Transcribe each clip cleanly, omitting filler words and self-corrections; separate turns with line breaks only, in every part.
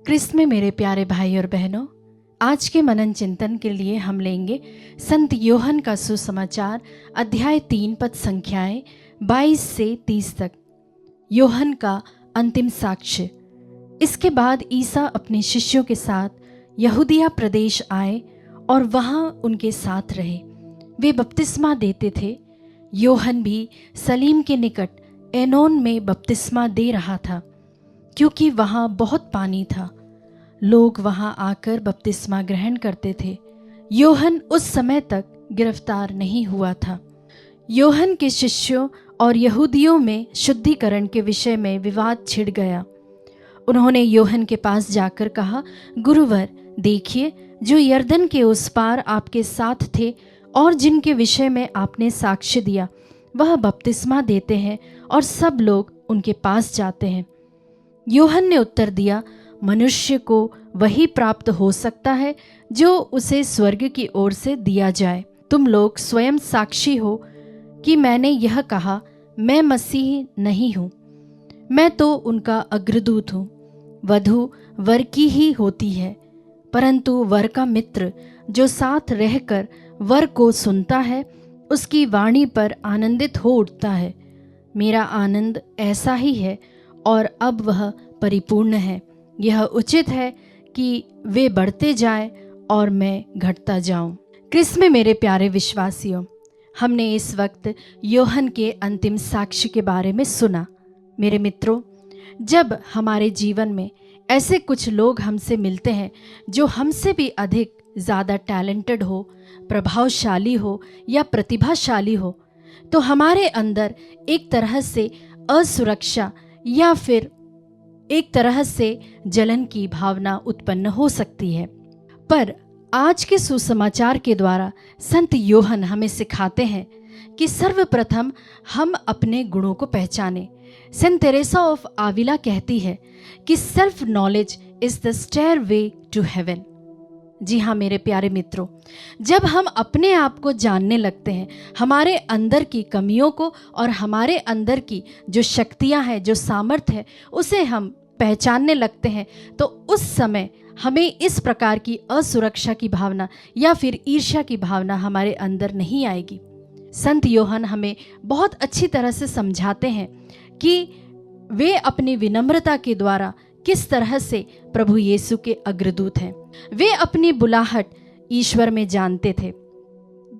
क्रिस्त में मेरे प्यारे भाई और बहनों, आज के मनन चिंतन के लिए हम लेंगे संत योहन का सुसमाचार अध्याय 3 पद संख्याएं 22 से 30 तक। योहन का अंतिम साक्ष्य। इसके बाद ईसा अपने शिष्यों के साथ यहूदिया प्रदेश आए और वहां उनके साथ रहे। वे बपतिस्मा देते थे। योहन भी सलीम के निकट एनोन में बपतिस्मा दे रहा था, क्योंकि वहाँ बहुत पानी था। लोग वहाँ आकर बपतिस्मा ग्रहण करते थे। योहन उस समय तक गिरफ्तार नहीं हुआ था। योहन के शिष्यों और यहूदियों में शुद्धिकरण के विषय में विवाद छिड़ गया। उन्होंने योहन के पास जाकर कहा, गुरुवर, देखिए, जो यरदन के उस पार आपके साथ थे और जिनके विषय में आपने साक्ष्य दिया, वह बपतिस्मा देते हैं और सब लोग उनके पास जाते हैं। योहन ने उत्तर दिया, मनुष्य को वही प्राप्त हो सकता है जो उसे स्वर्ग की ओर से दिया जाए। तुम लोग स्वयं साक्षी हो कि मैंने यह कहा, मैं मसीह नहीं हूँ, मैं तो उनका अग्रदूत हूँ। वधू वर की ही होती है, परंतु वर का मित्र जो साथ रहकर वर को सुनता है, उसकी वाणी पर आनंदित हो उठता है। मेरा आनंद ऐसा ही है और अब वह परिपूर्ण है। यह उचित है कि वे बढ़ते जाएं और मैं घटता जाऊं। क्रिस्त में मेरे प्यारे विश्वासियों, हमने इस वक्त योहन के अंतिम साक्ष्य के बारे में सुना। मेरे मित्रों, जब हमारे जीवन में ऐसे कुछ लोग हमसे मिलते हैं जो हमसे भी अधिक ज़्यादा टैलेंटेड हो, प्रभावशाली हो या प्रतिभाशाली हो, तो हमारे अंदर एक तरह से असुरक्षा या फिर एक तरह से जलन की भावना उत्पन्न हो सकती है। पर आज के सुसमाचार के द्वारा संत योहन हमें सिखाते हैं कि सर्वप्रथम हम अपने गुणों को पहचानें। सेंट तेरेसा ऑफ आविला कहती है कि self knowledge is the stairway to heaven. जी हाँ मेरे प्यारे मित्रों, जब हम अपने आप को जानने लगते हैं, हमारे अंदर की कमियों को और हमारे अंदर की जो शक्तियां हैं, जो सामर्थ्य है, उसे हम पहचानने लगते हैं, तो उस समय हमें इस प्रकार की असुरक्षा की भावना या फिर ईर्ष्या की भावना हमारे अंदर नहीं आएगी। संत योहन हमें बहुत अच्छी तरह से समझाते हैं कि वे अपनी विनम्रता के द्वारा किस तरह से प्रभु यीशु के अग्रदूत हैं। वे अपनी बुलाहट ईश्वर में जानते थे।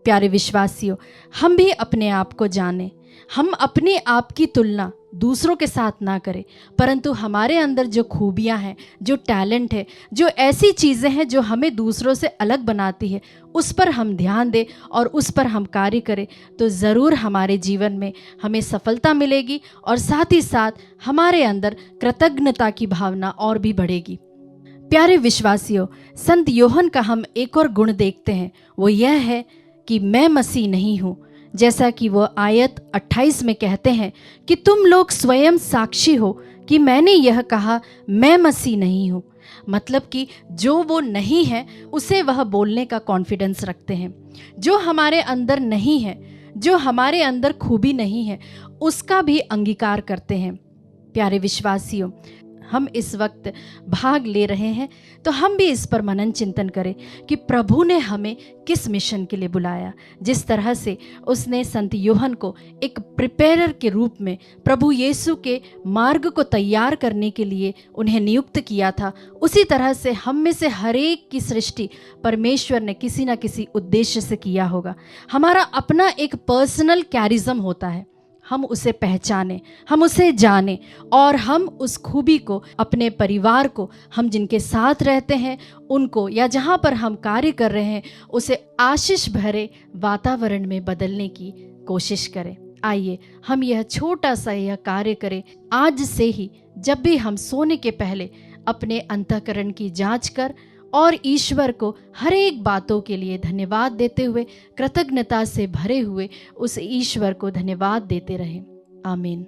प्यारे विश्वासियों, हम भी अपने आप को जानें। हम अपने आप की तुलना दूसरों के साथ ना करें, परंतु हमारे अंदर जो खूबियां हैं, जो टैलेंट है, जो ऐसी चीज़ें हैं जो हमें दूसरों से अलग बनाती है, उस पर हम ध्यान दें और उस पर हम कार्य करें, तो ज़रूर हमारे जीवन में हमें सफलता मिलेगी और साथ ही साथ हमारे अंदर कृतज्ञता की भावना और भी बढ़ेगी। प्यारे विश्वासियों, संत योहन का हम एक और गुण देखते हैं, वो यह है कि मैं मसीह नहीं हूँ। जैसा कि वो आयत 28 में कहते हैं कि तुम लोग स्वयं साक्षी हो कि मैंने यह कहा, मैं मसीह नहीं हूँ। मतलब कि जो वो नहीं है उसे वह बोलने का कॉन्फिडेंस रखते हैं। जो हमारे अंदर नहीं है, जो हमारे अंदर खूबी नहीं है, उसका भी अंगीकार करते हैं। प्यारे विश्वासियों, हम इस वक्त भाग ले रहे हैं, तो हम भी इस पर मनन चिंतन करें कि प्रभु ने हमें किस मिशन के लिए बुलाया। जिस तरह से उसने संत योहन को एक प्रिपेरर के रूप में प्रभु यीशु के मार्ग को तैयार करने के लिए उन्हें नियुक्त किया था, उसी तरह से हम में से हर एक की सृष्टि परमेश्वर ने किसी न किसी उद्देश्य से किया होगा। हमारा अपना एक पर्सनल कैरिज्म होता है, हम उसे पहचानें, हम उसे जानें और हम उस खूबी को अपने परिवार को, हम जिनके साथ रहते हैं उनको, या जहाँ पर हम कार्य कर रहे हैं, उसे आशीष भरे वातावरण में बदलने की कोशिश करें। आइए हम यह छोटा सा यह कार्य करें आज से ही। जब भी हम सोने के पहले अपने अंतःकरण की जांच कर और ईश्वर को हर एक बातों के लिए धन्यवाद देते हुए, कृतज्ञता से भरे हुए उस ईश्वर को धन्यवाद देते रहें। आमीन।